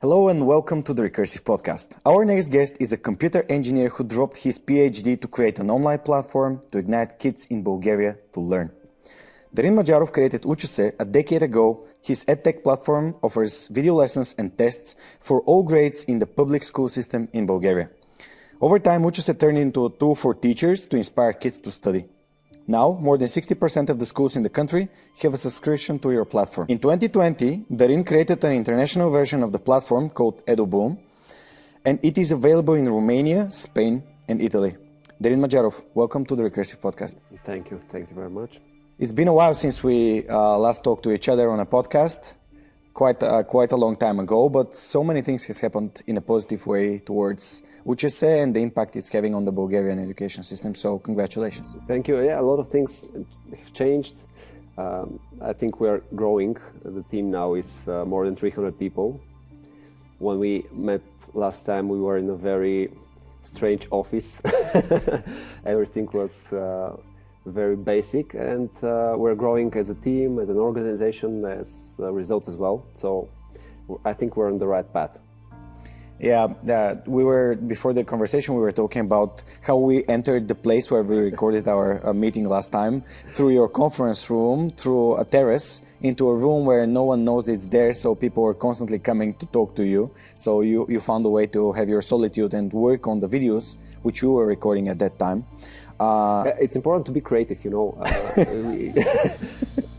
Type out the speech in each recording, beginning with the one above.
Hello and welcome to the Recursive podcast. Our next guest is a computer engineer who dropped his PhD to create an online platform to ignite kids in Bulgaria to learn. Darin Madzharov created Ucha.se a decade ago. His edtech platform offers video lessons and tests for all grades in the public school system in Bulgaria. Over time, Ucha.se turned into a tool for teachers to inspire kids to study. Now, more than 60% of the schools in the country have a subscription to your platform. In 2020, Darin created an international version of the platform called eduboom, and it is available in Romania, Spain, and Italy. Darin Madzharov, welcome to the Recursive podcast. Thank you very much. It's been a while since we last talked to each other on a podcast, quite a long time ago, but so many things has happened in a positive way towards Ucha.se and the impact it's having on the Bulgarian education system. So congratulations. Thank you. Yeah, a lot of things have changed. I think we are growing. The team now is more than 300 people. When we met last time, we were in a very strange office. Everything was very basic, and we're growing as a team, as an organization, as results as well. So I think we're on the right path. Yeah, before the conversation, we were talking about how we entered the place where we recorded our meeting last time, through your conference room, through a terrace, into a room where no one knows it's there, so people were constantly coming to talk to you. So you found a way to have your solitude and work on the videos, which you were recording at that time. It's important to be creative, you know.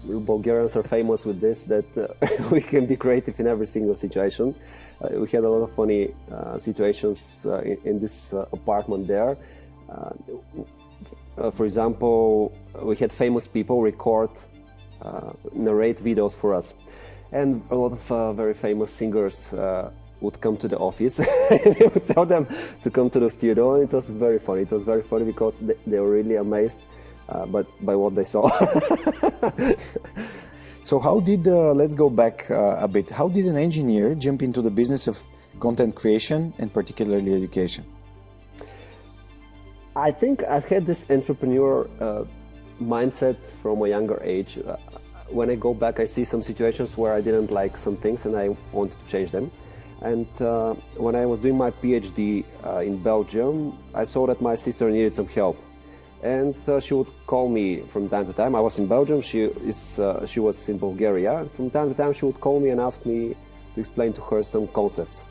We Bulgarians are famous with this, that we can be creative in every single situation. We had a lot of funny situations in this apartment there. For example, we had famous people narrate videos for us. And a lot of very famous singers would come to the office and we would tell them to come to the studio. It was very funny. It was very funny because they were really amazed by what they saw. So how did, let's go back a bit, how did an engineer jump into the business of content creation and particularly education? I think I've had this entrepreneur mindset from a younger age. When I go back, I see some situations where I didn't like some things and I wanted to change them. And when I was doing my PhD in Belgium, I saw that my sister needed some help. And she would call me from time to time. I was in Belgium, she was in Bulgaria. And from time to time she would call me and ask me to explain to her some concepts.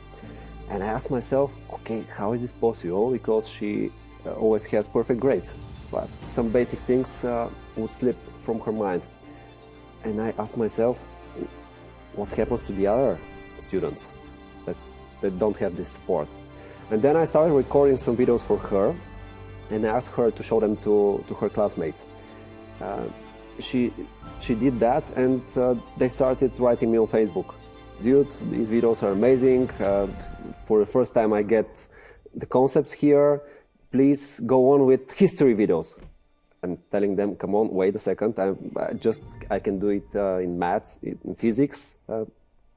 And I asked myself, okay, how is this possible? Because she always has perfect grades, but some basic things would slip from her mind. And I asked myself, what happens to the other students that don't have this support? And then I started recording some videos for her, and I asked her to show them to her classmates. She did that, and they started writing me on Facebook. Dude, these videos are amazing. For the first time I get the concepts here. Please go on with history videos. I'm telling them, come on, wait a second. I can do it in maths, in physics,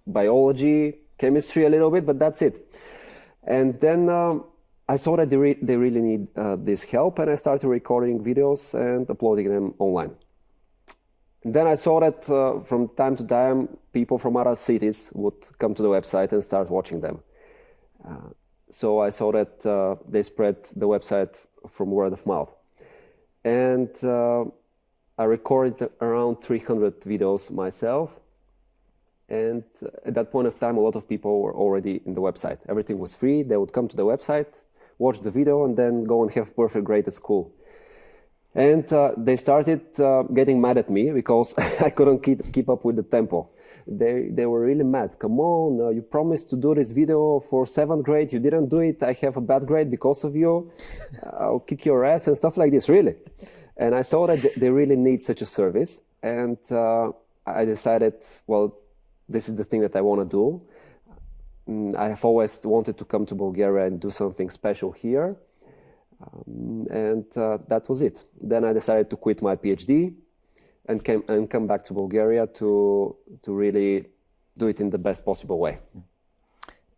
biology, chemistry a little bit, but that's it. And then I saw that they really need this help, and I started recording videos and uploading them online. And then I saw that from time to time, people from other cities would come to the website and start watching them. So I saw that they spread the website from word of mouth. And I recorded around 300 videos myself. And at that point of time, a lot of people were already in the website. Everything was free. They would come to the website, watch the video, and then go and have perfect grade at school. And they started getting mad at me because I couldn't keep up with the tempo. They were really mad. Come on, you promised to do this video for 7th grade. You didn't do it. I have a bad grade because of you. I'll kick your ass and stuff like this, really. And I saw that they really need such a service. And I decided, well, this is the thing that I want to do. I have always wanted to come to Bulgaria and do something special here. And that was it. Then I decided to quit my PhD and come back to Bulgaria to really do it in the best possible way.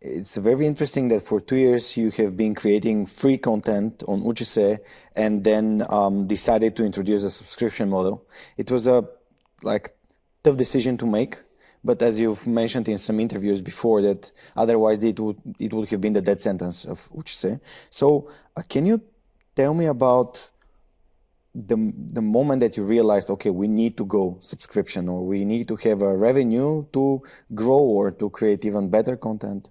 It's very interesting that for 2 years you have been creating free content on Ucha.se and then decided to introduce a subscription model. It was a tough decision to make, But as you've mentioned in some interviews before, that otherwise it would have been the death sentence of Ucha.se. So can you tell me about the moment that you realized, okay, we need to go subscription, or we need to have a revenue to grow or to create even better content?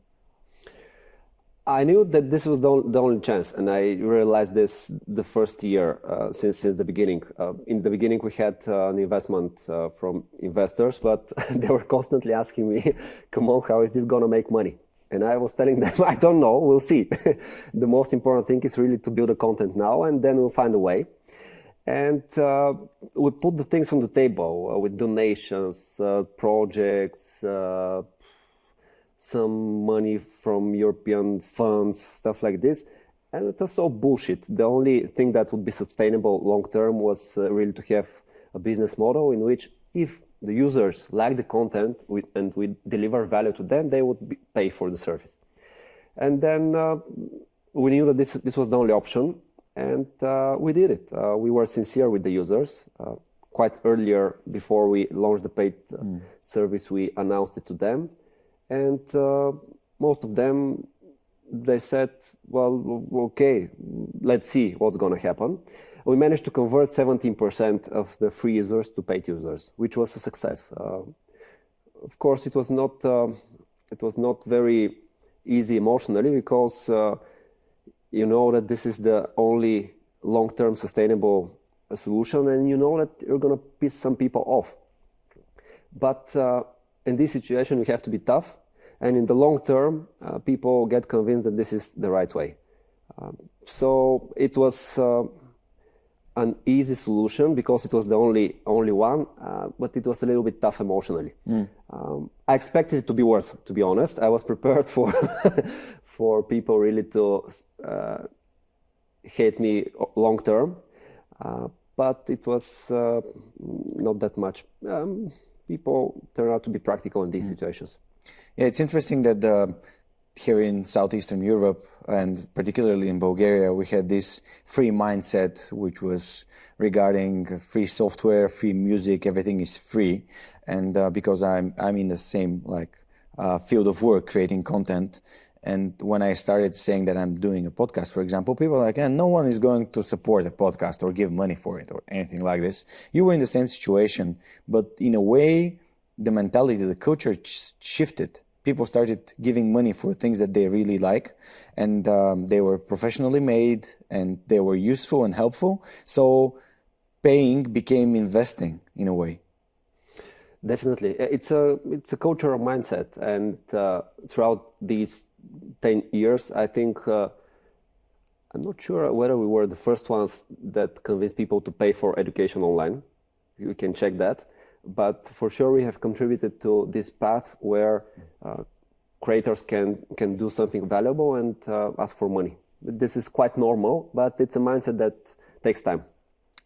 I knew that this was the only chance, and I realized this the first year since the beginning. In the beginning, we had an investment from investors, but they were constantly asking me, "Come on, how is this gonna make money?" And I was telling them, "I don't know. We'll see. The most important thing is really to build the content now, and then we'll find a way." And we put the things on the table with donations, projects. Some money from European funds, stuff like this. And it was all bullshit. The only thing that would be sustainable long term was really to have a business model in which if the users like the content and we deliver value to them, they would pay for the service. And then we knew that this was the only option, and we did it. We were sincere with the users. Quite earlier, before we launched the paid service, we announced it to them. And most of them, they said, well, okay, let's see what's going to happen. We managed to convert 17% of the free users to paid users, which was a success. Of course, it was not very easy emotionally, because you know that this is the only long-term sustainable solution, and you know that you're going to piss some people off. But in this situation, we have to be tough, and in the long term, people get convinced that this is the right way. So it was an easy solution because it was the only one, but it was a little bit tough emotionally. I expected it to be worse, to be honest. I was prepared for for people really to hate me long term, but it was not that much. People turn out to be practical in these situations. Yeah, it's interesting that here in Southeastern Europe, and particularly in Bulgaria, we had this free mindset, which was regarding free software, free music, everything is free. And because I'm in the same field of work, creating content, and when I started saying that I'm doing a podcast, for example, people are like, no one is going to support a podcast or give money for it or anything like this. You were in the same situation, but in a way, the mentality, the culture shifted. People started giving money for things that they really like, and they were professionally made, and they were useful and helpful. So paying became investing in a way. Definitely. It's a cultural mindset, and throughout these 10 years, I think, I'm not sure whether we were the first ones that convinced people to pay for education online. You can check that. But for sure, we have contributed to this path where creators can do something valuable and ask for money. This is quite normal, but it's a mindset that takes time.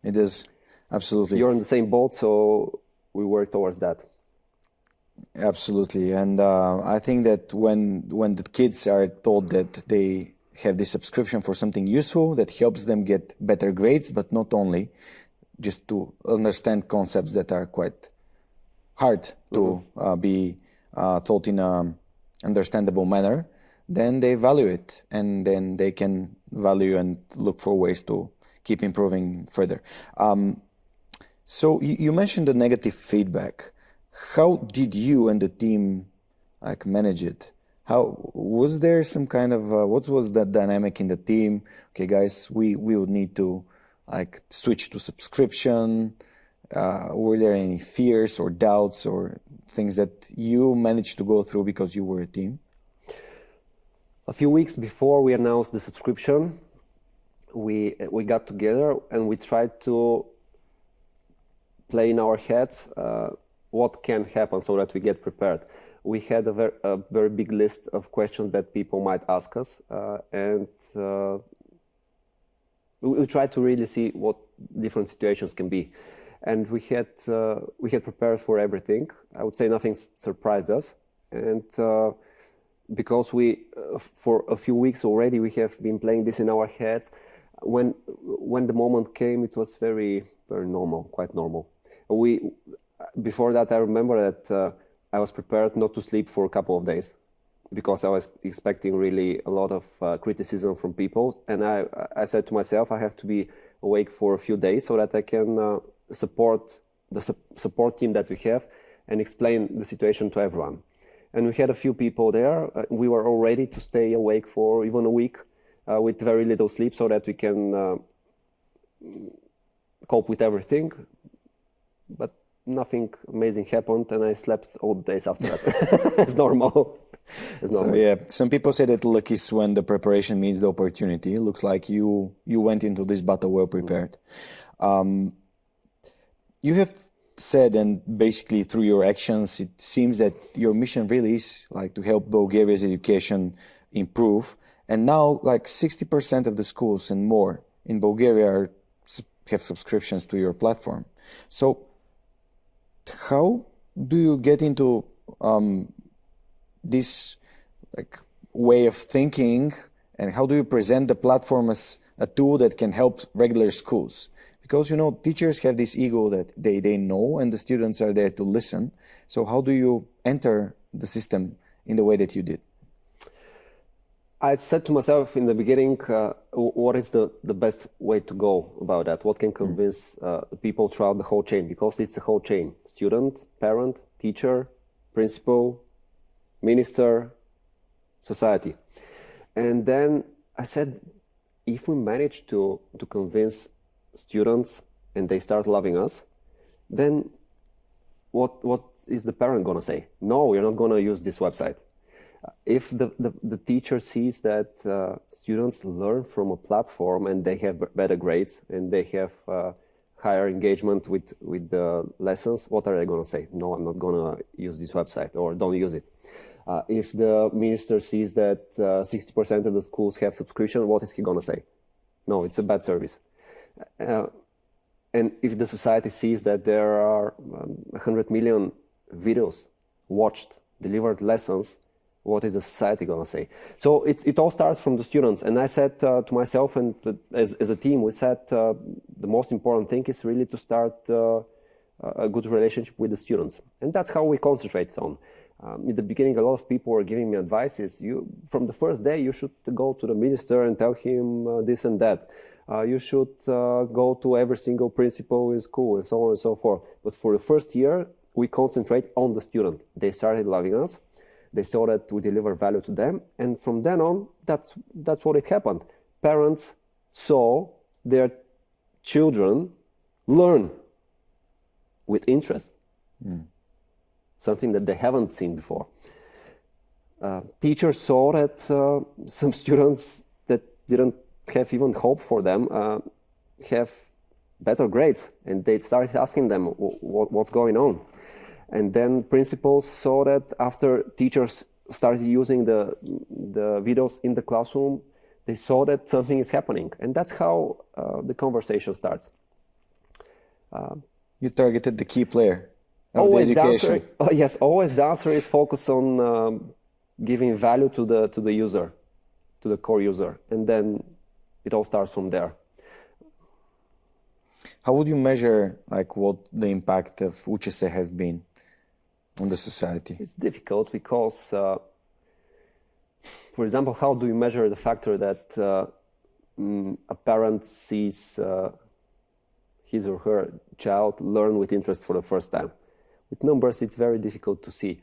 It is, absolutely. You're in the same boat, so we work towards that. Absolutely. And I think that when the kids are told that they have this subscription for something useful that helps them get better grades, but not only, just to understand concepts that are quite hard to be thought in an understandable manner, then they value it, and then they can value and look for ways to keep improving further. So you mentioned the negative feedback. How did you and the team manage it? How was there some kind of what was that dynamic in the team? Okay, guys, we would need to switch to subscription. Were there any fears or doubts or things that you managed to go through because you were a team? A few weeks before we announced the subscription, we got together and we tried to play in our heads what can happen so that we get prepared. We had a very big list of questions that people might ask us, and we tried to really see what different situations can be. And we had prepared for everything. I would say nothing surprised us, and because we for a few weeks already we have been playing this in our heads. When the moment came, it was very, very normal, quite normal. Before that, I remember that I was prepared not to sleep for a couple of days because I was expecting really a lot of criticism from people. And I said to myself, I have to be awake for a few days so that I can support the support team that we have and explain the situation to everyone. And we had a few people there. We were all ready to stay awake for even a week with very little sleep so that we can cope with everything. But nothing amazing happened, and I slept all the days after that. It's normal. So yeah, some people say that luck is when the preparation meets the opportunity. It looks like you went into this battle well prepared. You have said, and basically through your actions, it seems that your mission really is like to help Bulgaria's education improve. And now, like 60% of the schools and more in Bulgaria have subscriptions to your platform. So how do you get into this like way of thinking, and how do you present the platform as a tool that can help regular schools? Because, you know, teachers have this ego that they know, and the students are there to listen. So how do you enter the system in the way that you did? I said to myself in the beginning, what is the best way to go about that? What can convince people throughout the whole chain? Because it's a whole chain. Student, parent, teacher, principal, minister, society. And then I said, if we manage to convince students and they start loving us, then what is the parent going to say? No, you're not going to use this website. If the teacher sees that students learn from a platform and they have better grades and they have higher engagement with the lessons, what are they going to say? No, I'm not going to use this website, or don't use it. If the minister sees that 60% of the schools have subscription, what is he going to say? No, it's a bad service. And if the society sees that there are 100 million videos watched, delivered lessons, what is the society going to say? So it all starts from the students. And I said to myself and as a team, we said the most important thing is really to start a good relationship with the students. And that's how we concentrate on. In the beginning, a lot of people were giving me advices. From the first day, you should go to the minister and tell him this and that. You should go to every single principal in school and so on and so forth. But for the first year, we concentrate on the student. They started loving us. They saw that we deliver value to them, and from then on, that's what it happened. Parents saw their children learn with interest, something that they haven't seen before. Teachers saw that some students that didn't have even hope for them have better grades, and they started asking them what's going on. And then principals saw that after teachers started using the videos in the classroom, they saw that something is happening. And that's how the conversation starts. You targeted the key player of the education. Yes, always the answer is focus on giving value to the user, to the core user. And then it all starts from there. How would you measure like what the impact of Ucha.se has been on the society? It's difficult because, for example, how do you measure the factor that a parent sees his or her child learn with interest for the first time? With numbers, it's very difficult to see.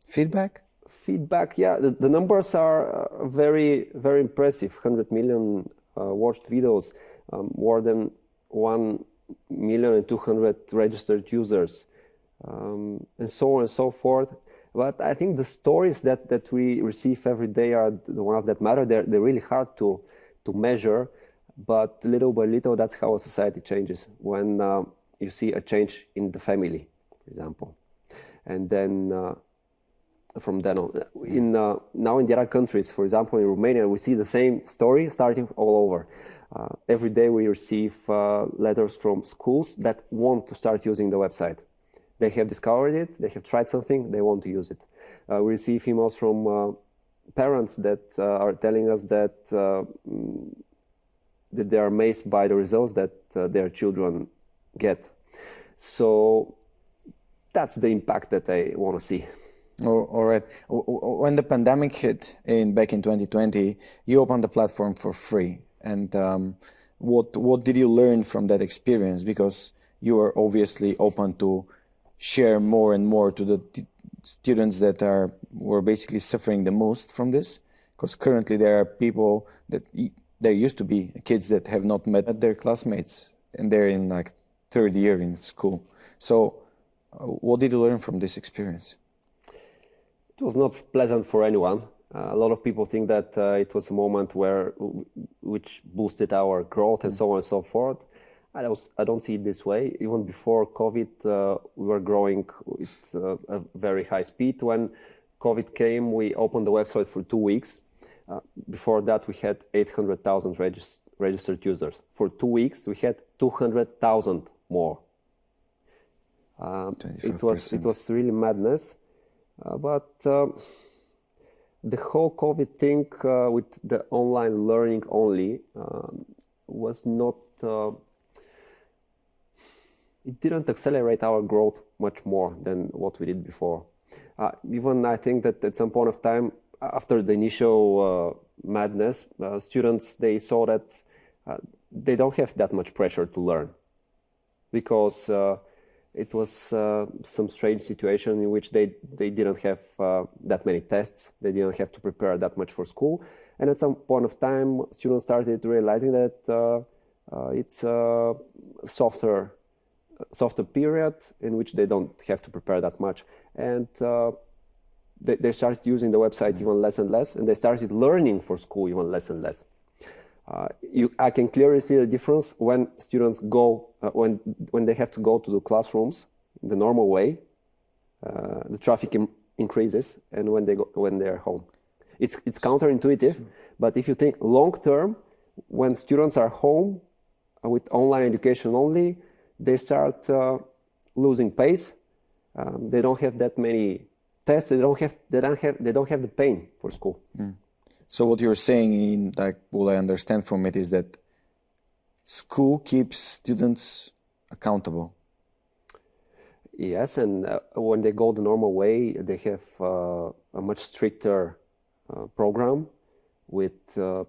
Feedback? Feedback, yeah. The numbers are very, very impressive. 100 million watched videos, more than 1,200,000 registered users. And so on and so forth. But I think the stories that we receive every day are the ones that matter. They're really hard to measure, but little by little, that's how a society changes. When you see a change in the family, for example. And then from then on, now in the other countries, for example, in Romania, we see the same story starting all over. Every day we receive letters from schools that want to start using the website. They have discovered it, they have tried something, they want to use it. We receive emails from parents that are telling us that they are amazed by the results that their children get. So that's the impact that I want to see. Oh, all right. When the pandemic hit back in 2020, you opened the platform for free. And what did you learn from that experience? Because you were obviously open to share more and more to the students that were basically suffering the most from this. Because currently there are people that there used to be kids that have not met their classmates, and they're in like third year in school. So what did you learn from this experience? It was not pleasant for anyone. A lot of people think that it was a moment which boosted our growth and so on and so forth. I don't see it this way. Even before COVID, we were growing at a very high speed. When COVID came, we opened the website for 2 weeks. Before that, we had 800,000 registered users. For 2 weeks, we had 200,000 more. It was really madness. But the whole COVID thing with the online learning only was not. It didn't accelerate our growth much more than what we did before. Even I think that at some point of time, after the initial madness, students, they saw that they don't have that much pressure to learn, because it was some strange situation in which they didn't have that many tests. They didn't have to prepare that much for school. And at some point of time, students started realizing that it's a softer period in which they don't have to prepare that much. And they started using the website even less and less, and they started learning for school even less and less. I can clearly see the difference when students go, when they have to go to the classrooms the normal way, the traffic increases, and when they're home. It's counterintuitive, but if you think long term, when students are home with online education only, they start losing pace. They don't have that many tests. They don't have the pain for school. Mm. So what you're saying, what I understand from it, is that school keeps students accountable. Yes, and when they go the normal way, they have a much stricter program with a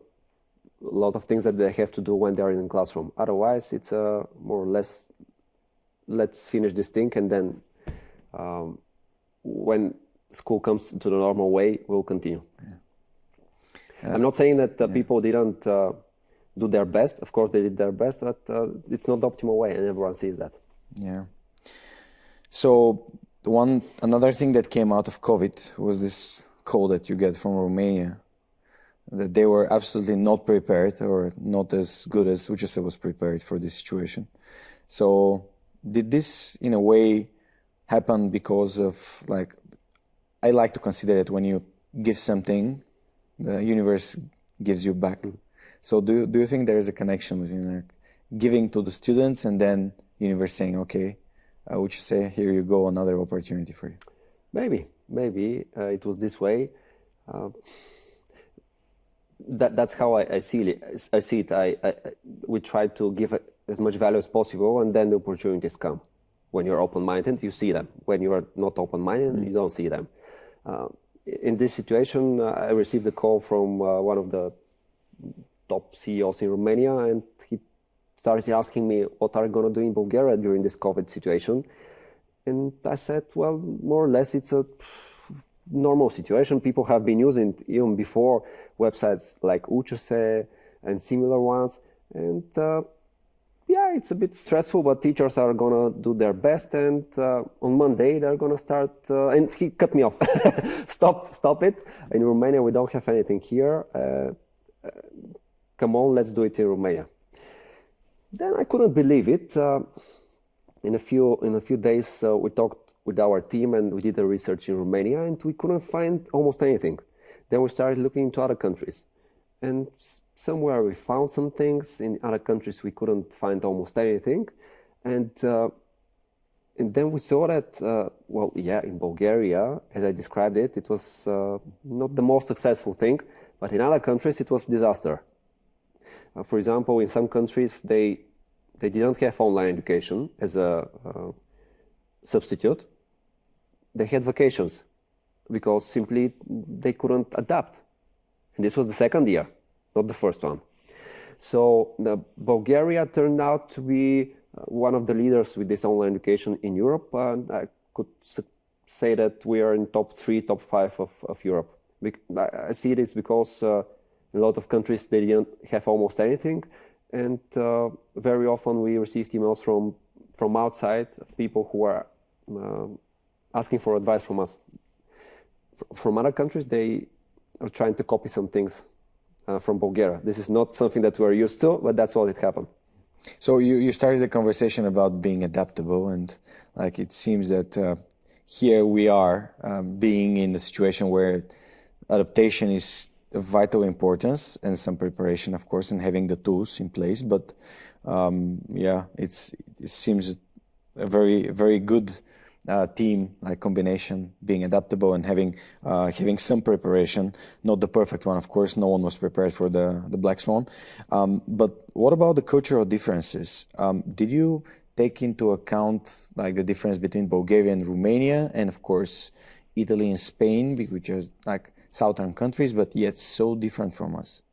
lot of things that they have to do when they're in the classroom. Otherwise, it's more or less, let's finish this thing, and then when school comes to the normal way, we'll continue. Yeah. I'm not saying that people didn't do their best. Of course, they did their best, but it's not the optimal way, and everyone sees that. Yeah. So another thing that came out of COVID was this call that you get from Romania, that they were absolutely not prepared, or not as good as Ucha.se was prepared for this situation. So did this, in a way, happen because of, I like to consider it when you give something, the universe gives you back. So do you think there is a connection between giving to the students and then universe saying, okay, Ucha.se, here you go, another opportunity for you? Maybe it was this way. That's how I see it. We try to give as much value as possible, and then the opportunities come. When you're open-minded, you see them. When you are not open-minded, you don't see them. In this situation, I received a call from one of the top CEOs in Romania, and he started asking me what are you going to do in Bulgaria during this COVID situation. And I said, well, more or less, it's a normal situation. People have been using it even before, websites like Ucha.se and similar ones. And yeah, it's a bit stressful, but teachers are going to do their best. And on Monday, they're going to start, and he cut me off. Stop it. In Romania, we don't have anything here. Come on, let's do it in Romania. Then I couldn't believe it. In a few days, we talked with our team and we did a research in Romania, and we couldn't find almost anything. Then we started looking into other countries, and somewhere we found some things. In other countries, we couldn't find almost anything, and then we saw that in Bulgaria, as I described it, it was not the most successful thing, but in other countries it was disaster. For example, in some countries they didn't have online education as a substitute. they had vacations because simply they couldn't adapt. And this was the second year, not the first one. So Bulgaria turned out to be one of the leaders with this online education in Europe. And I could say that we are in top 3, top 5 of Europe. I see this because in a lot of countries they didn't have almost anything. And very often we received emails from outside of people who are asking for advice from us. From other countries, they are trying to copy some things from Bulgaria. This is not something that we're used to, but that's what it happened. So you started a conversation about being adaptable, and like it seems that here we are being in the situation where adaptation is of vital importance and some preparation, of course, and having the tools in place. But yeah, it seems a very good team, like combination, being adaptable and having some preparation. Not the perfect one, of course. No one was prepared for the Black Swan. But what about the cultural differences? Did you take into account like the difference between Bulgaria and Romania, and of course Italy and Spain, which are like southern countries, but yet so different from us?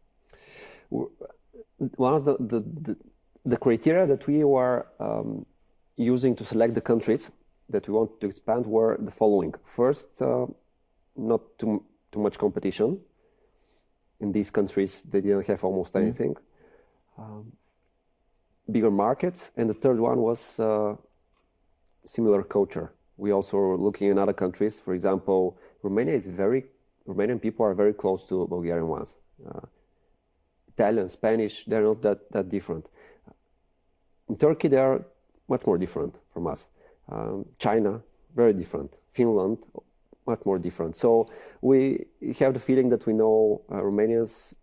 One of the criteria that we were using to select the countries that we want to expand were the following. First, not too much competition. In these countries, they didn't have almost anything. Bigger markets. And the third one was similar culture. We also were looking in other countries. For example, Romanian people are very close to Bulgarian ones. Italian, Spanish, they're not that different. In Turkey, they are much more different from us. China, very different. Finland, much more different. So we have the feeling that we know Romanians,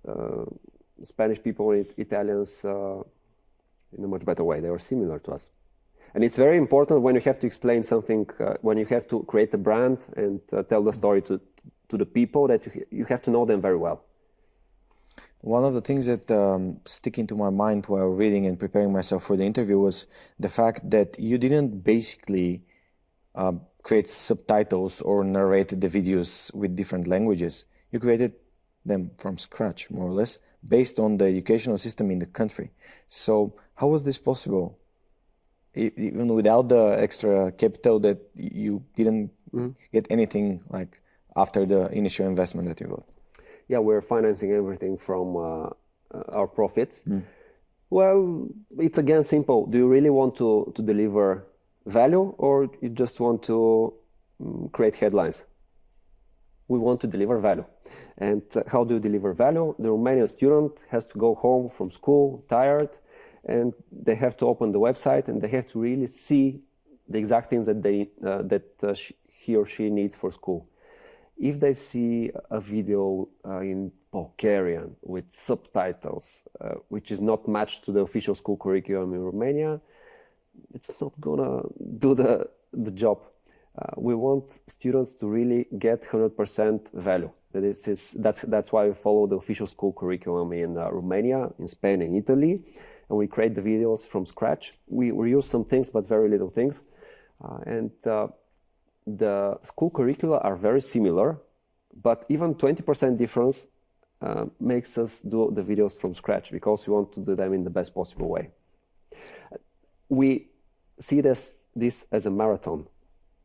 Spanish people, and Italians in a much better way. They are similar to us. And it's very important when you have to explain something, when you have to create a brand and tell the story to the people, that you have to know them very well. One of the things that stick into my mind while reading and preparing myself for the interview was the fact that you didn't basically create subtitles or narrate the videos with different languages. You created them from scratch, more or less, based on the educational system in the country. So how was this possible? Even without the extra capital that you didn't get anything like after the initial investment that you got? Yeah, we're financing everything from our profits. Well, it's again simple. Do you really want to deliver value, or you just want to create headlines? We want to deliver value. And how do you deliver value? The Romanian student has to go home from school tired, and they have to open the website and they have to really see the exact things that he or she needs for school. If they see a video in Bulgarian with subtitles, which is not matched to the official school curriculum in Romania, it's not gonna do the job. We want students to really get 100% value. That's why we follow the official school curriculum in Romania, in Spain, and Italy, and we create the videos from scratch. We reuse some things, but very little things, the school curricula are very similar, but even 20% difference makes us do the videos from scratch because we want to do them in the best possible way. We see this as a marathon.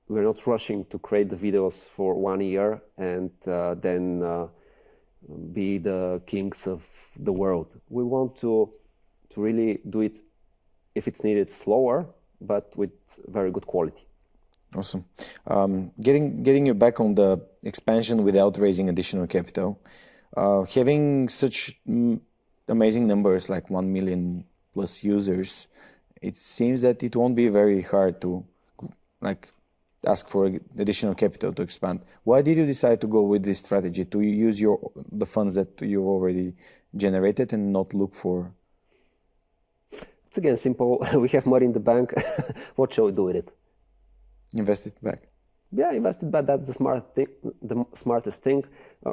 We're not rushing to create the videos for 1 year and then be the kings of the world. We want to really do it, if it's needed, slower, but with very good quality. Awesome. Getting you back on the expansion without raising additional capital, having such amazing numbers like 1 million plus users, it seems that it won't be very hard to like ask for additional capital to expand. Why did you decide to go with this strategy, to use the funds that you already generated and not look for? It's again simple. We have money in the bank. What shall we do with it? Invest it back. Yeah, invest it back. That's the smartest thing.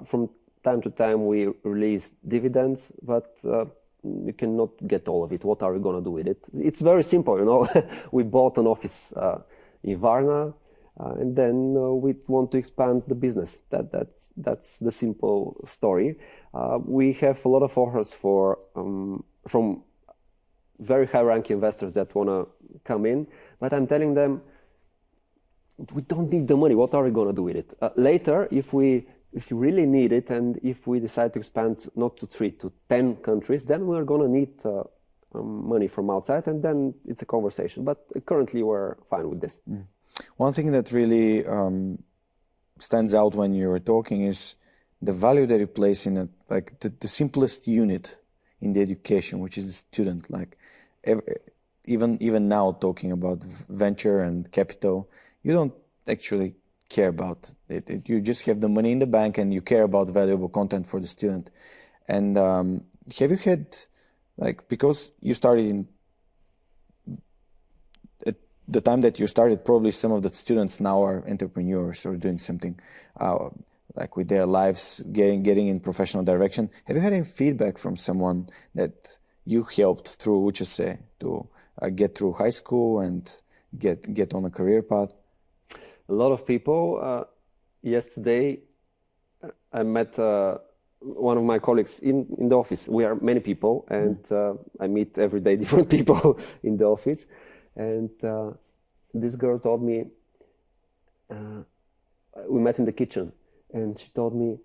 From time to time, we release dividends, but you cannot get all of it. What are we going to do with it? It's very simple, you know. We bought an office in Varna. and then we want to expand the business. That's the simple story. We have a lot of offers from very high-ranking investors that want to come in, but I'm telling them, we don't need the money. What are we going to do with it? Later, if you really need it, and if we decide to expand not to 3 to 10 countries, then we're going to need money from outside, and then it's a conversation. But currently, we're fine with this. Mm. One thing that really stands out when you're talking is the value that you place in it, like the simplest unit in the education, which is the student. Like even now, talking about venture and capital, you don't actually care about it. You just have the money in the bank, and you care about valuable content for the student. And have you had, like, because you started in at the time that you started, probably some of the students now are entrepreneurs or doing something like with their lives, getting in professional direction. Have you had any feedback from someone that you helped through Ucha.se to get through high school and get on a career path? A lot of people. Yesterday, I met one of my colleagues in the office. We are many people, and I meet every day different people in the office. And this girl told me, we met in the kitchen, and she told me,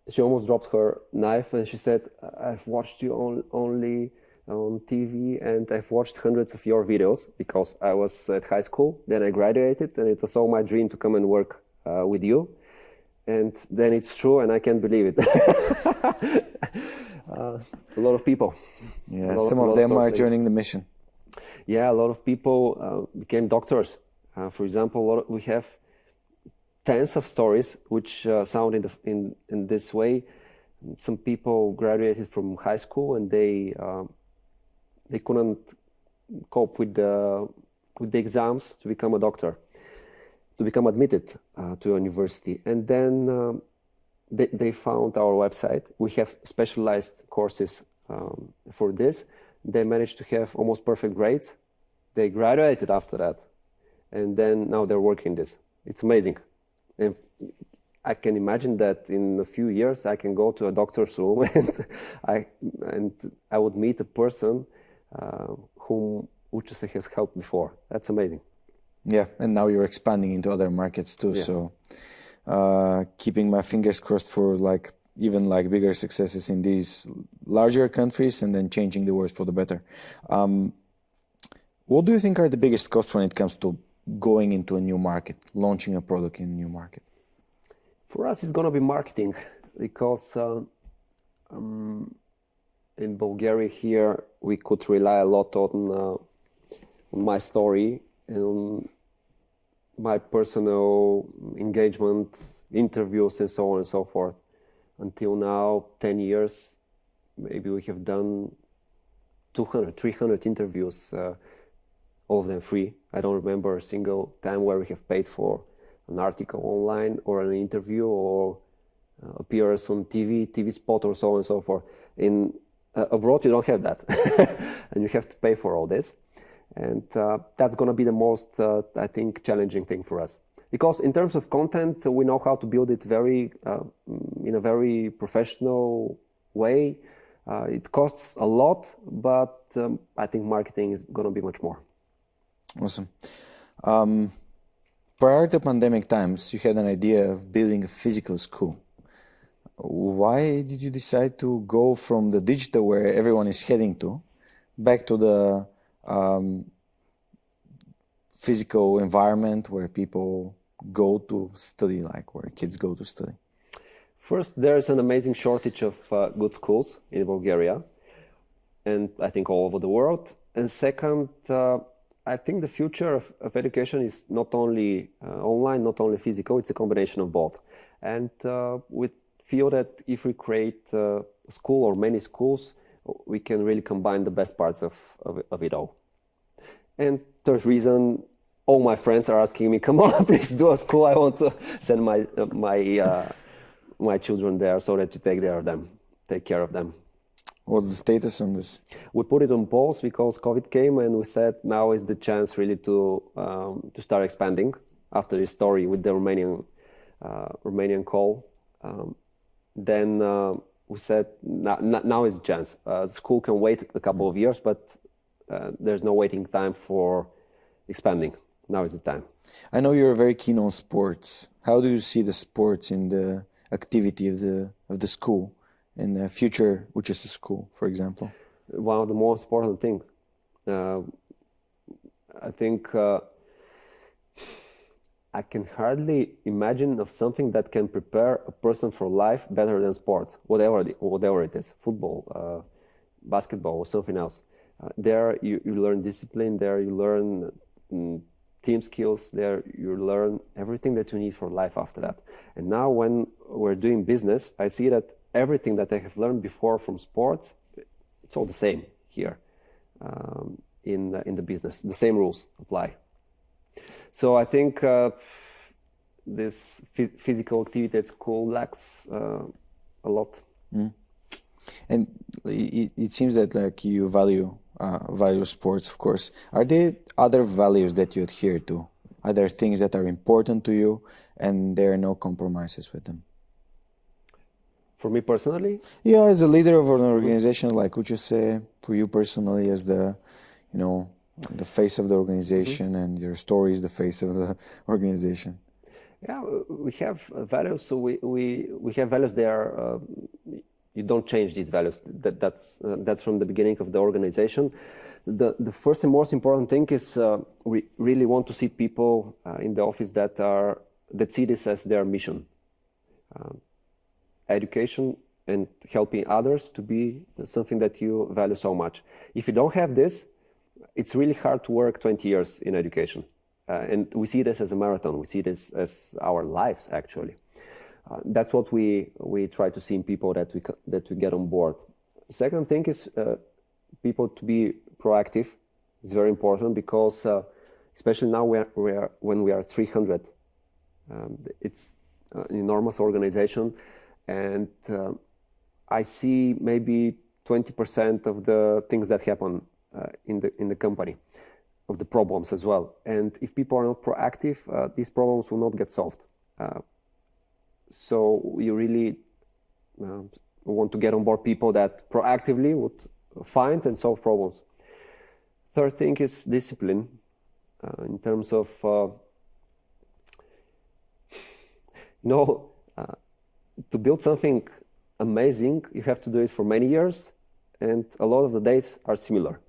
she almost dropped her knife, and she said, I've watched you only on TV, and I've watched hundreds of your videos because I was at high school. Then I graduated, and it was all my dream to come and work with you. And then it's true, and I can't believe it. A lot of people. Yeah, some of them are joining the mission. Yeah, a lot of people became doctors. For example, we have tens of stories which sound in this way. Some people graduated from high school, and they couldn't cope with the exams to become a doctor, to become admitted to a university. And then they found our website. We have specialized courses for this. They managed to have almost perfect grades. They graduated after that. And then now they're working this. It's amazing. And I can imagine that in a few years I can go to a doctor's room and I would meet a person whom Ucha.se has helped before. That's amazing. Yeah, and now you're expanding into other markets too. Yes. So keeping my fingers crossed for even bigger successes in these larger countries, and then changing the world for the better. What do you think are the biggest costs when it comes to going into a new market, launching a product in a new market? For us, it's going to be marketing, because in Bulgaria here, we could rely a lot on my story and my personal engagement, interviews, and so on and so forth. Until now, 10 years, maybe we have done 200, 300 interviews, all of them free. I don't remember a single time where we have paid for an article online or an interview or appearance on TV spot, or so on and so forth. In abroad, you don't have that, and you have to pay for all this. And that's going to be the most, I think, challenging thing for us. Because in terms of content, we know how to build it in a very professional way. It costs a lot, but I think marketing is going to be much more. Awesome. Prior to pandemic times, you had an idea of building a physical school. Why did you decide to go from the digital, where everyone is heading to, back to the physical environment where people go to study, like where kids go to study? First, there's an amazing shortage of good schools in Bulgaria, and I think all over the world. And second, I think the future of education is not only online, not only physical, it's a combination of both. And we feel that if we create a school or many schools, we can really combine the best parts of it all. And third reason, all my friends are asking me, come on, please do a school. I want to send my children there so that you take care of them. What's the status on this? We put it on pause because COVID came, and we said now is the chance really to start expanding. after this story with the Romanian call. Then we said, now is the chance. School can wait a couple of years, but there's no waiting time for expanding. Now is the time. I know you're very keen on sports. How do you see the sports in the activity of the school, in the future Ucha.se school, for example? One of the most important things. I think I can hardly imagine of something that can prepare a person for life better than sports, whatever it is, football, basketball, or something else. There you learn discipline. There you learn team skills. There you learn everything that you need for life after that. And now when we're doing business, I see that everything that I have learned before from sports, it's all the same here in the business. The same rules apply. So I think this physical activity at school lacks a lot. Mm. And it seems that like you value sports, of course. Are there other values that you adhere to? Are there things that are important to you and there are no compromises with them? For me personally? Yeah, as a leader of an organization like Ucha.se, for you personally as the face of the organization, and your story is the face of the organization. Yeah, we have values. So we have values there. You don't change these values. That's from the beginning of the organization. The first and most important thing is we really want to see people in the office that see this as their mission. Education and helping others to be something that you value so much. If you don't have this, it's really hard to work 20 years in education. And we see this as a marathon. We see this as our lives, actually. That's what we try to see in people that we get on board. Second thing is people to be proactive. It's very important because, especially now when we are 300, it's an enormous organization. And I see maybe 20% of the things that happen in the company, of the problems as well. And if people are not proactive, these problems will not get solved. So you really want to get on board people that proactively would find and solve problems. Third thing is discipline, in terms of to build something amazing, you have to do it for many years, and a lot of the days are similar.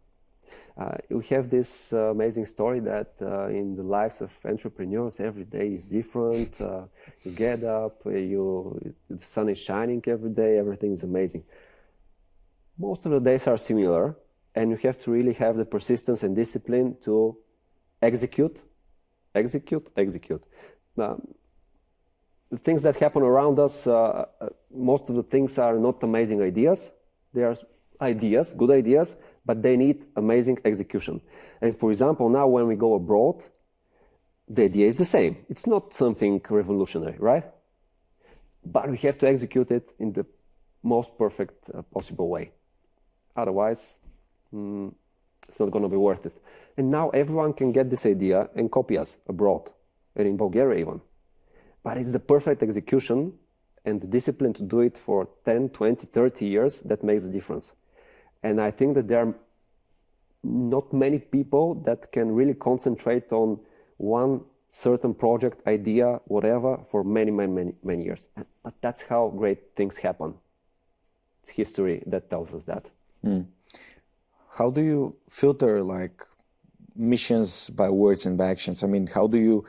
We have this amazing story that in the lives of entrepreneurs, every day is different. You get up, the sun is shining every day, everything is amazing. Most of the days are similar, and you have to really have the persistence and discipline to execute. The things that happen around us, most of the things are not amazing ideas. They are ideas, good ideas, but they need amazing execution. And for example, now when we go abroad, the idea is the same. It's not something revolutionary, right? But we have to execute it in the most perfect possible way. Otherwise, it's not going to be worth it. And now everyone can get this idea and copy us abroad, and in Bulgaria even. But it's the perfect execution and the discipline to do it for 10, 20, 30 years that makes the difference. And I think that there are not many people that can really concentrate on one certain project, idea, whatever, for many, many, many years. But that's how great things happen. It's history that tells us that. How do you filter like missions by words and by actions? I mean, how do you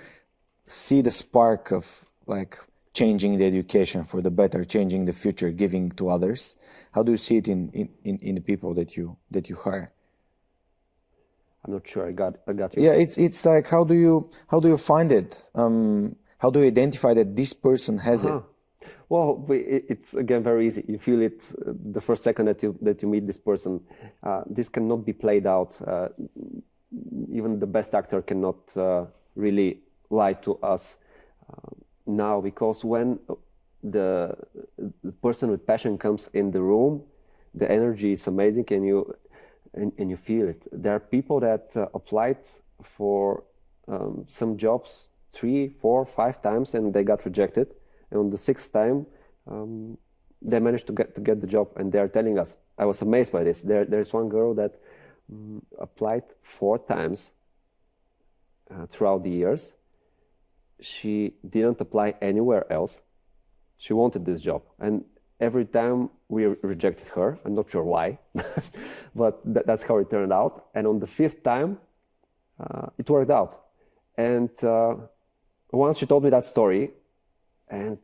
see the spark of like changing the education for the better, changing the future, giving to others? How do you see it in the people that you hire? I'm not sure I got you. Yeah, it's like how do you find it? How do you identify that this person has it? Well, it's again very easy. You feel it the first second that you meet this person. This cannot be played out. Even the best actor cannot really lie to us now, because when the person with passion comes in the room, the energy is amazing, and you feel it. There are people that applied for some jobs 3, 4, 5 times, and they got rejected. And on the 6th time, they managed to get the job, and they're telling us. I was amazed by this. There's one girl that applied 4 times throughout the years. She didn't apply anywhere else. She wanted this job, and every time we rejected her. I'm not sure why, but that's how it turned out. And on the 5th time, it worked out. And once she told me that story, and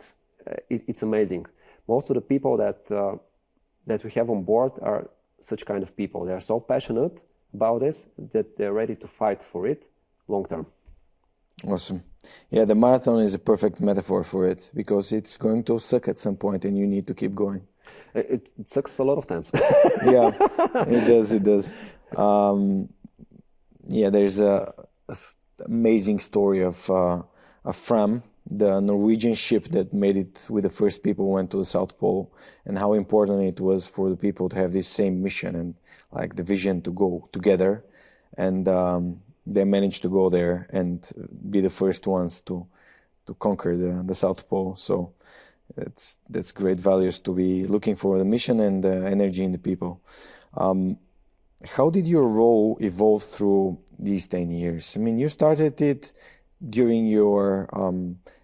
it's amazing. Most of the people that we have on board are such kind of people. They are so passionate about this that they're ready to fight for it long term. Awesome. Yeah, the marathon is a perfect metaphor for it because it's going to suck at some point and you need to keep going. It sucks a lot of times. Yeah, it does. Yeah, there's a amazing story of Fram, the Norwegian ship that made it with the first people who went to the South Pole, and how important it was for the people to have this same mission and like the vision to go together. And they managed to go there and be the first ones to conquer the South Pole. So that's great values to be looking for the mission and the energy in the people. How did your role evolve through these 10 years? I mean, you started it during your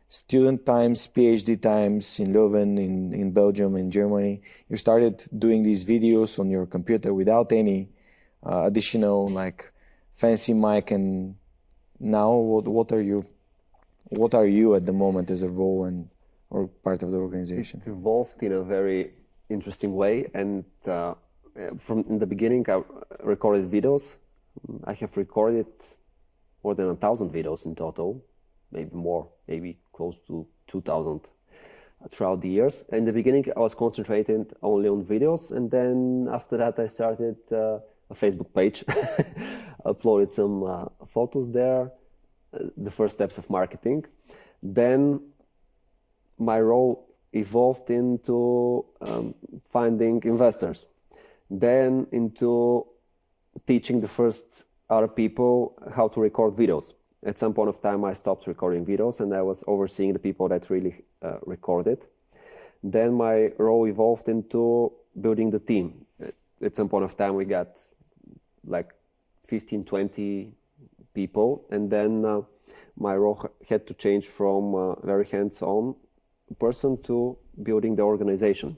student times, PhD times in Leuven, in Belgium, in Germany. You started doing these videos on your computer without any additional like fancy mic. And now, what are you at the moment as a role and or part of the organization? It evolved in a very interesting way, and from in the beginning, I recorded videos. I have recorded more than 1,000 videos in total, maybe more, maybe close to 2,000 throughout the years. In the beginning, I was concentrated only on videos, and then after that, I started a Facebook page, uploaded some photos there, the first steps of marketing. Then my role evolved into finding investors, then into teaching the first other people how to record videos. At some point of time, I stopped recording videos and I was overseeing the people that really recorded. Then my role evolved into building the team. At some point of time, we got like 15, 20 people. And then my role had to change from very hands-on person to building the organization.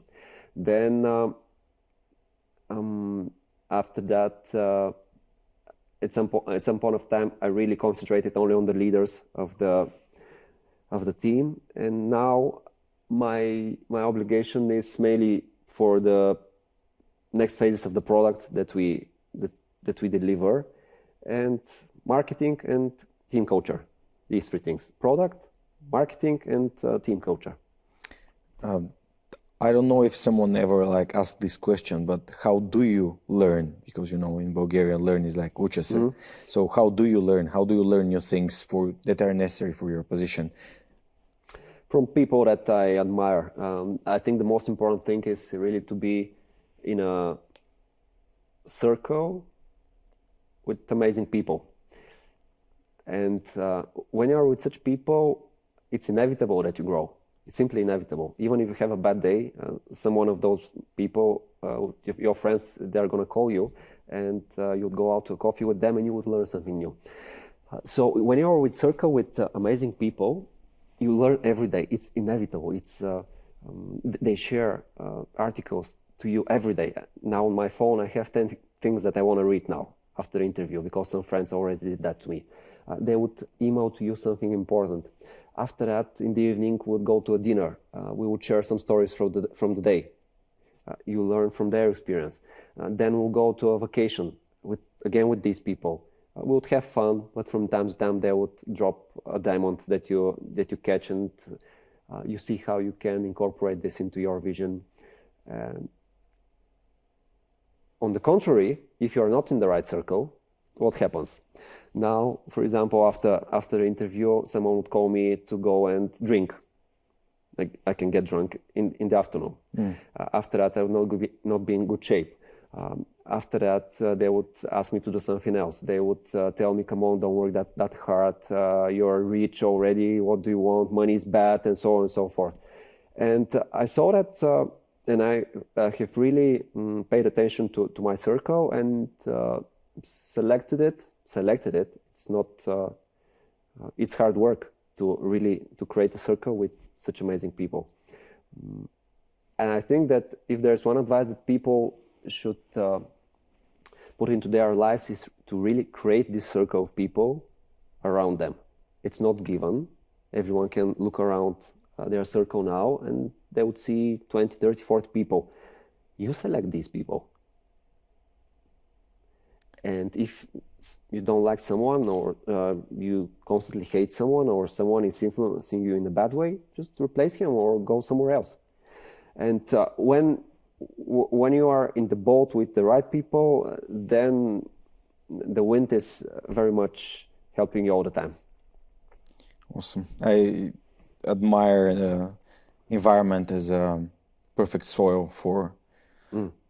Then after that, at some point of time, I really concentrated only on the leaders of the team, and now my obligation is mainly for the next phases of the product that we deliver, and marketing and team culture. These 3 things: product, marketing, and team culture. I don't know if someone ever like asked this question, but how do you learn? Because in Bulgaria, learn is like Ucha.se. Mm-hmm. So how do you learn? How do you learn new things that are necessary for your position? From people that I admire. I think the most important thing is really to be in a circle with amazing people. And when you're with such people, it's inevitable that you grow. It's simply inevitable. Even if you have a bad day, someone of those people, your friends, they're going to call you, and you'll go out to a coffee with them and you would learn something new. So when you're with circle with amazing people, you learn every day. It's inevitable. They share articles to you every day. Now on my phone, I have 10 things that I want to read now after the interview because some friends already did that to me. They would email to you something important. After that, in the evening, we would go to a dinner. We would share some stories from the day. You learn from their experience. Then we'll go to a vacation with these people. We would have fun, but from time to time, they would drop a diamond that you catch, and you see how you can incorporate this into your vision. On the contrary, if you are not in the right circle, what happens? Now, for example, after the interview, someone would call me to go and drink. I can get drunk in the afternoon. After that, I will not be in good shape. After that, they would ask me to do something else. They would tell me, come on, don't work that hard. You're rich already. What do you want? Money is bad, and so on and so forth. And I saw that, and I have really paid attention to my circle and selected it. It's not, it's hard work to create a circle with such amazing people. And I think that if there's one advice that people should put into their lives is to really create this circle of people around them. It's not given. Everyone can look around their circle now and they would see 20, 30, 40 people. You select these people. And if you don't like someone or you constantly hate someone or someone is influencing you in a bad way, just replace him or go somewhere else. And when you are in the boat with the right people, then the wind is very much helping you all the time. Awesome. I admire the environment as a perfect soil for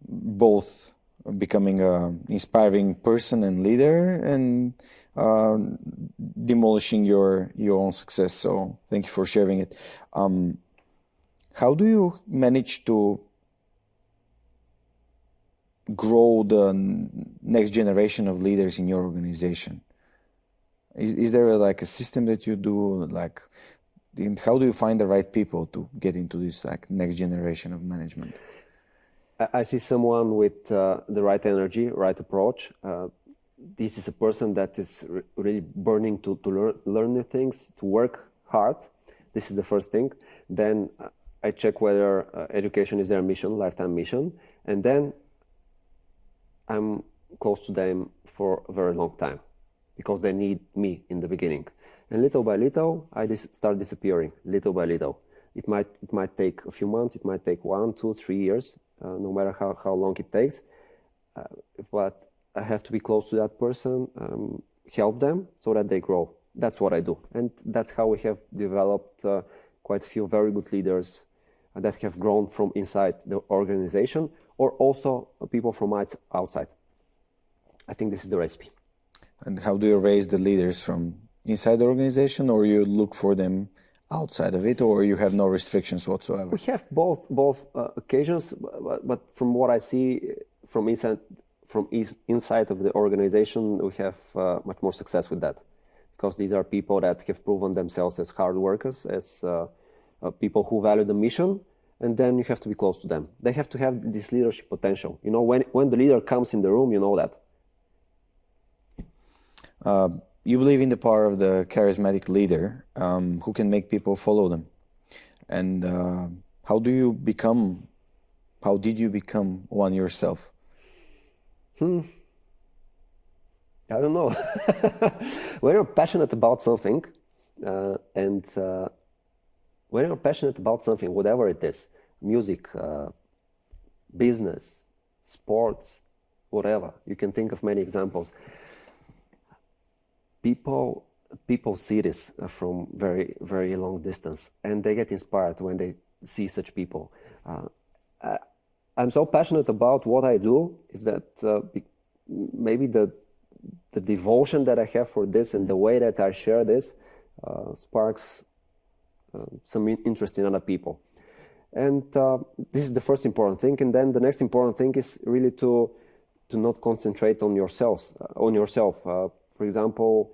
both becoming an inspiring person and leader and demolishing your own success. So thank you for sharing it. How do you manage to grow the next generation of leaders in your organization? Is there like a system that you do? Like, how do you find the right people to get into this like next generation of management? I see someone with the right energy, right approach. This is a person that is really burning to learn new things, to work hard. This is the first thing. Then I check whether education is their mission, lifetime mission, and then I'm close to them for a very long time because they need me in the beginning. And little by little, I start disappearing, little by little. It might take a few months, it might take 1, 2, 3 years, no matter how long it takes. But I have to be close to that person, help them so that they grow. That's what I do. And that's how we have developed quite a few very good leaders that have grown from inside the organization or also people from outside. I think this is the recipe. And how do you raise the leaders from inside the organization, or you look for them outside of it, or you have no restrictions whatsoever? We have both occasions, but from what I see from inside of the organization, we have much more success with that, because these are people that have proven themselves as hard workers, as people who value the mission, and then you have to be close to them. They have to have this leadership potential. You know, when the leader comes in the room, you know that. You believe in the power of the charismatic leader who can make people follow them. And how did you become one yourself? I don't know. When you're passionate about something, when you're passionate about something, whatever it is, music, business, sports, whatever, you can think of many examples. People see this from very, very long distance, and they get inspired when they see such people. I'm so passionate about what I do is that maybe the devotion that I have for this and the way that I share this sparks some interest in other people. And this is the first important thing. And then the next important thing is really to not concentrate on yourself. For example,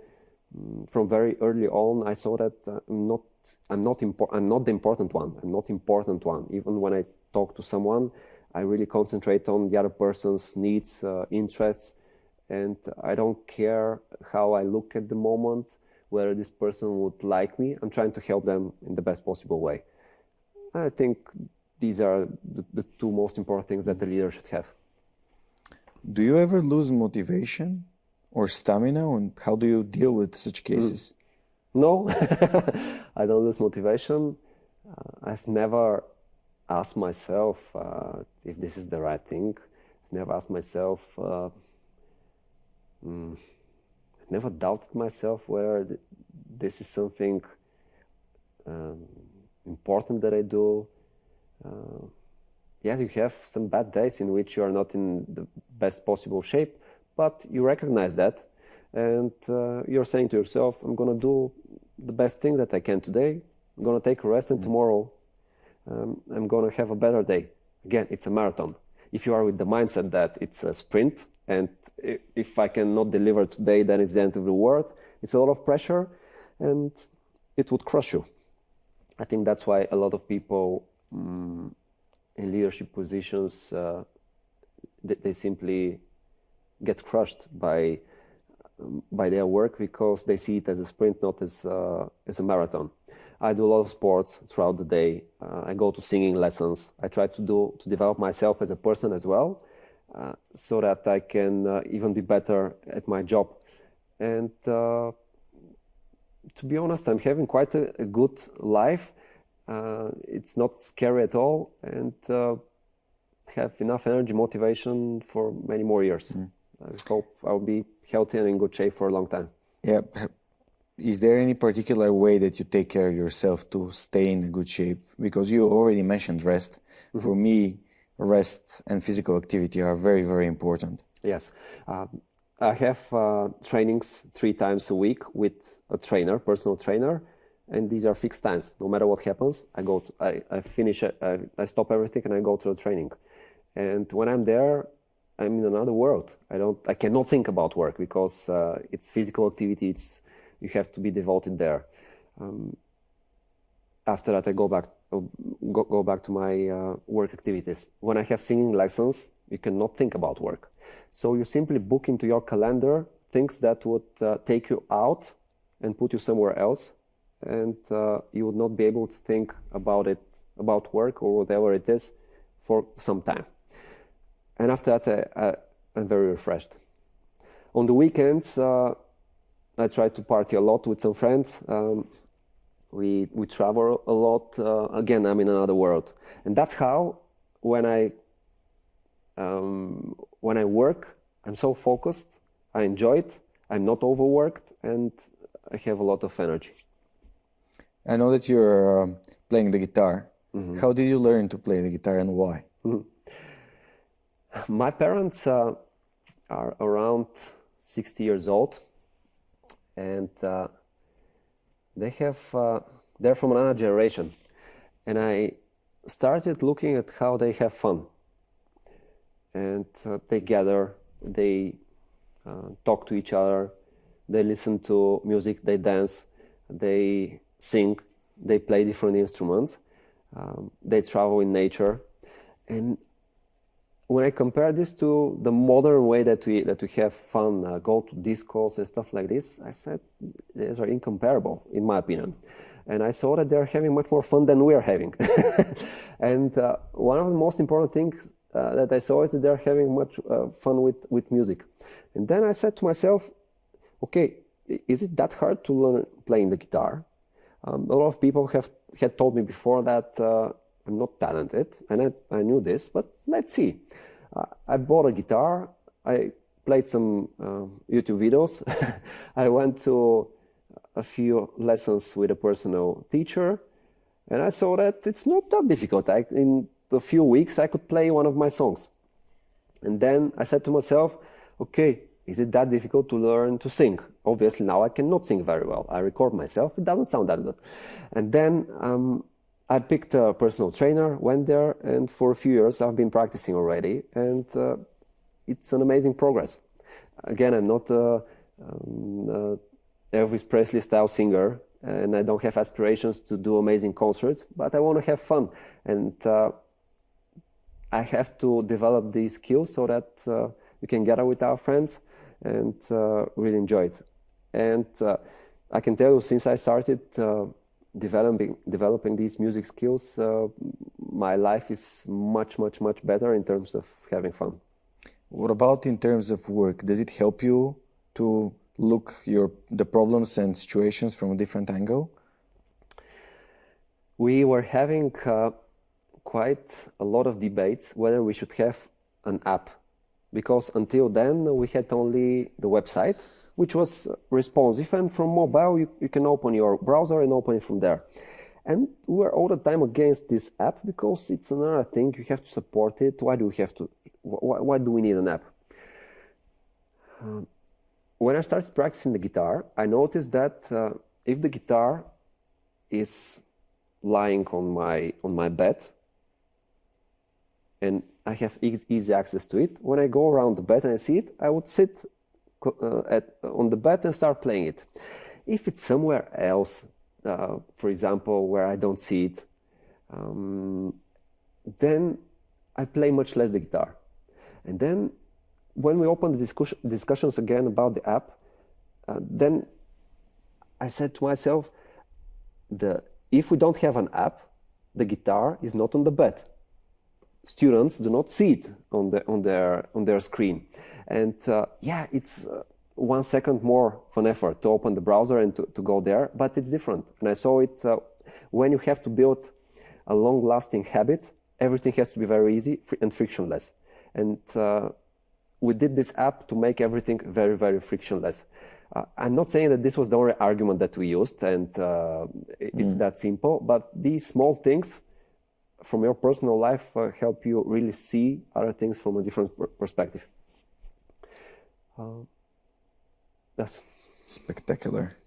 from very early on, I saw that I'm not the important one. I'm not important one. Even when I talk to someone, I really concentrate on the other person's needs, interests, and I don't care how I look at the moment, whether this person would like me. I'm trying to help them in the best possible way. I think these are the two most important things that the leader should have. Do you ever lose motivation or stamina, and how do you deal with such cases? No, I don't lose motivation. I've never asked myself if this is the right thing. I've never asked myself, I've never doubted myself whether this is something important that I do. yeah, you have some bad days in which you are not in the best possible shape, but you recognize that, and you're saying to yourself, I'm going to do the best thing that I can today. I'm going to take a rest, and tomorrow I'm going to have a better day. Again, it's a marathon. If you are with the mindset that it's a sprint, and if I cannot deliver today, then it's the end of the world, it's a lot of pressure, and it would crush you. I think that's why a lot of people in leadership positions, they simply get crushed by their work, because they see it as a sprint, not as a marathon. I do a lot of sports throughout the day. I go to singing lessons. I try to develop myself as a person as well, so that I can even be better at my job. And to be honest, I'm having quite a good life. It's not scary at all, and have enough energy, motivation for many more years. I hope I'll be healthy and in good shape for a long time. Yeah. Is there any particular way that you take care of yourself to stay in good shape? Because you already mentioned rest. For me, rest and physical activity are very, very important. Yes. I have trainings 3 times a week with a trainer, personal trainer, and these are fixed times. No matter what happens, I finish it, I stop everything and I go to the training. And when I'm there, I'm in another world. I cannot think about work, because it's physical activity. You have to be devoted there. After that, I go back to my work activities. When I have singing lessons, you cannot think about work. So you simply book into your calendar things that would take you out and put you somewhere else, and you would not be able to think about work or whatever it is for some time. And after that, I'm very refreshed. On the weekends, I try to party a lot with some friends. We travel a lot. Again, I'm in another world, and that's how when I work, I'm so focused. I enjoy it. I'm not overworked, and I have a lot of energy. I know that you're playing the guitar. How did you learn to play the guitar, and why? My parents are around 60 years old, and they're from another generation. And I started looking at how they have fun. And they gather, they talk to each other, they listen to music, they dance, they sing, they play different instruments, they travel in nature. And when I compare this to the modern way that we have fun, go to discos and stuff like this, I said these are incomparable, in my opinion. And I saw that they're having much more fun than we are having. And one of the most important things that I saw is that they're having much fun with music. And then I said to myself, okay, is it that hard to learn playing the guitar? A lot of people had told me before that I'm not talented, and I knew this, but let's see. I bought a guitar, I played some YouTube videos, I went to a few lessons with a personal teacher, and I saw that it's not that difficult. In a few weeks, I could play one of my songs. And then I said to myself, okay, is it that difficult to learn to sing? Obviously, now I cannot sing very well. I record myself, it doesn't sound that good. And then I picked a personal trainer, went there, and for a few years I've been practicing already, and it's an amazing progress. Again, I'm not Elvis Presley style singer, and I don't have aspirations to do amazing concerts, but I want to have fun, and I have to develop these skills so that we can gather with our friends and really enjoy it. And I can tell you, since I started developing these music skills, my life is much better in terms of having fun. What about in terms of work? Does it help you to look the problems and situations from a different angle? We were having quite a lot of debates whether we should have an app, because until then we had only the website, which was responsive, and from mobile you can open your browser and open it from there. And we're all the time against this app because it's another thing. You have to support it. Why do we have to? Why do we need an app? When I started practicing the guitar, I noticed that if the guitar is lying on my bed and I have easy access to it, when I go around the bed and I see it, I would sit on the bed and start playing it. If it's somewhere else, for example, where I don't see it, then I play much less the guitar. And then when we opened the discussions again about the app, then I said to myself, if we don't have an app, the guitar is not on the bed. Students do not see it on their screen. And it's 1 second more of an effort to open the browser and to go there, but it's different. And I saw it when you have to build a long-lasting habit, everything has to be very easy and frictionless. And we did this app to make everything very, very frictionless. I'm not saying that this was the only argument that we used and it's that simple, but these small things from your personal life help you really see other things from a different perspective. Yes. Spectacular.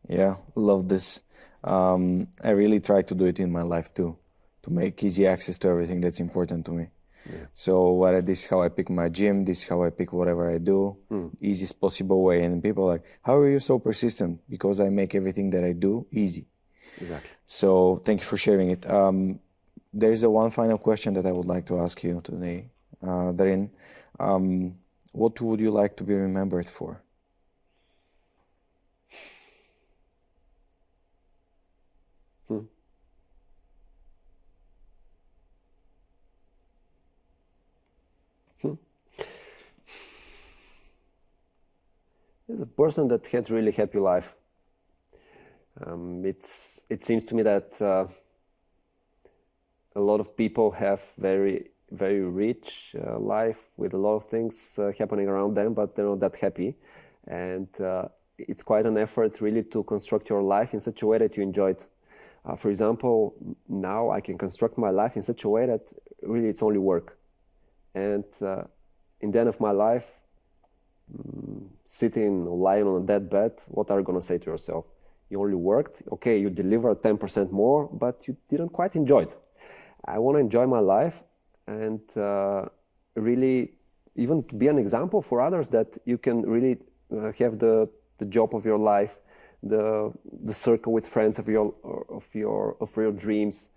Yeah, love this. I really try to do it in my life too, to make easy access to everything that's important to me. Yeah. So this is how I pick my gym, this is how I pick whatever I do, easiest possible way. And people are like, how are you so persistent? Because I make everything that I do easy. Exactly. So thank you for sharing it. There is one final question that I would like to ask you today, Darin. What would you like to be remembered for? As a person that had really happy life. It seems to me that a lot of people have very, very rich life with a lot of things happening around them, but they're not that happy. And it's quite an effort really to construct your life in such a way that you enjoy it. For example, now I can construct my life in such a way that really it's only work. And in the end of my life, sitting or lying on a dead bed, what are you going to say to yourself? You only worked, okay, you delivered 10% more, but you didn't quite enjoy it. I want to enjoy my life and really even to be an example for others that you can really have the job of your life, the circle with friends of your dreams,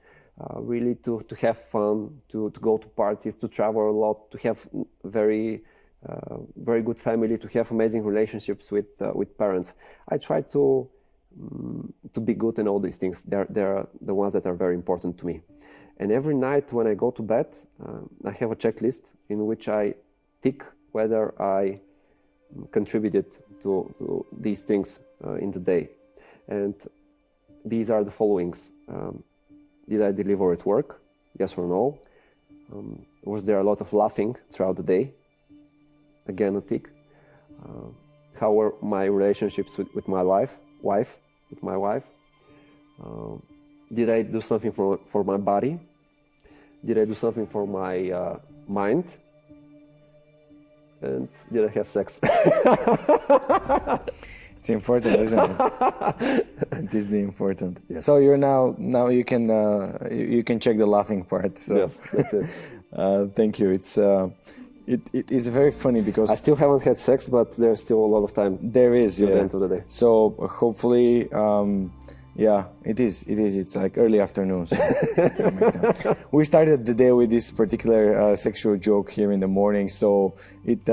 really to have fun, to go to parties, to travel a lot, to have very good family, to have amazing relationships with parents. I try to be good in all these things. They're the ones that are very important to me. And every night when I go to bed, I have a checklist in which I tick whether I contributed to these things in the day. And these are the followings. Did I deliver at work? Yes or no? Was there a lot of laughing throughout the day? Again, a tick. How were my relationships with my wife? Did I do something for my body? Did I do something for my mind? And did I have sex? It's important, isn't it? It is the important. Yes. So you're now you can check the laughing part. So. Yes, that's it. Thank you. It is very funny because I still haven't had sex, but there's still a lot of time. There is, at the end of the day. So hopefully, it is. It's like early afternoon. So we started the day with this particular sexual joke here in the morning. So what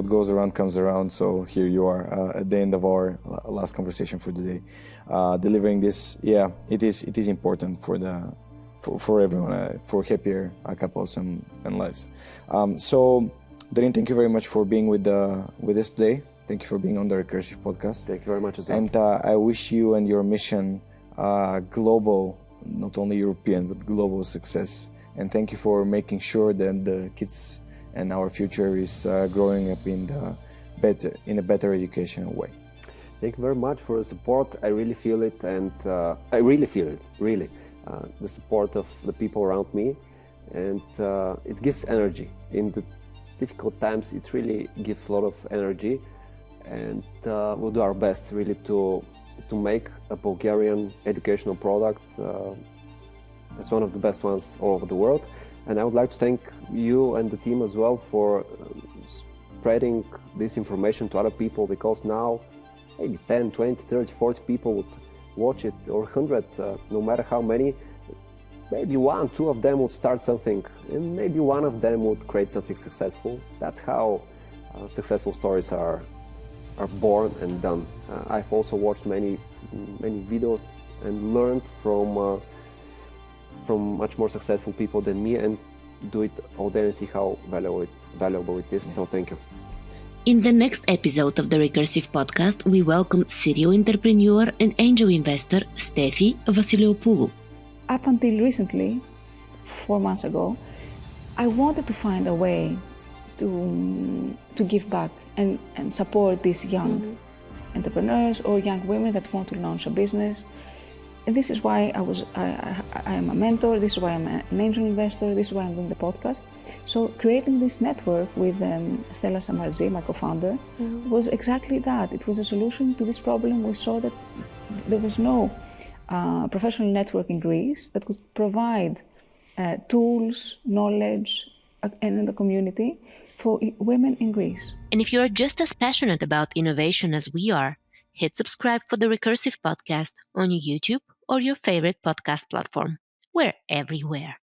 goes around comes around. So here you are at the end of our last conversation for the day, delivering this. Yeah, it is important for everyone, for happier couples and lives. So, Darin, thank you very much for being with us today. Thank you for being on the Recursive podcast. Thank you very much as well. And I wish you and your mission global, not only European, but global success. And thank you for making sure that the kids and our future is growing up in a better educational way. Thank you very much for the support. I really feel it, and I really feel it, really. The support of the people around me, and it gives energy. In the difficult times, it really gives a lot of energy, and we'll do our best really to make a Bulgarian educational product as one of the best ones all over the world. And I would like to thank you and the team as well for spreading this information to other people, because now maybe 10, 20, 30, 40 people would watch it, or 100, no matter how many. Maybe one, two of them would start something, and maybe one of them would create something successful. That's how successful stories are born and done. I've also watched many videos and learned from much more successful people than me, and do it all day and see how valuable it is. So thank you. In the next episode of the Recursive podcast, we welcome serial entrepreneur and angel investor Stefi Vasiliopoulou. Up until recently, 4 months ago, I wanted to find a way to give back and support these young entrepreneurs or young women that want to launch a business. And this is why I am a mentor, this is why I'm an angel investor, this is why I'm doing the podcast. So creating this network with Stella Samarzi, my co-founder, was exactly that. It was a solution to this problem. We saw that there was no professional network in Greece that could provide tools, knowledge, and the community for women in Greece. And if you are just as passionate about innovation as we are, hit subscribe for the Recursive podcast on YouTube or your favorite podcast platform. We're everywhere.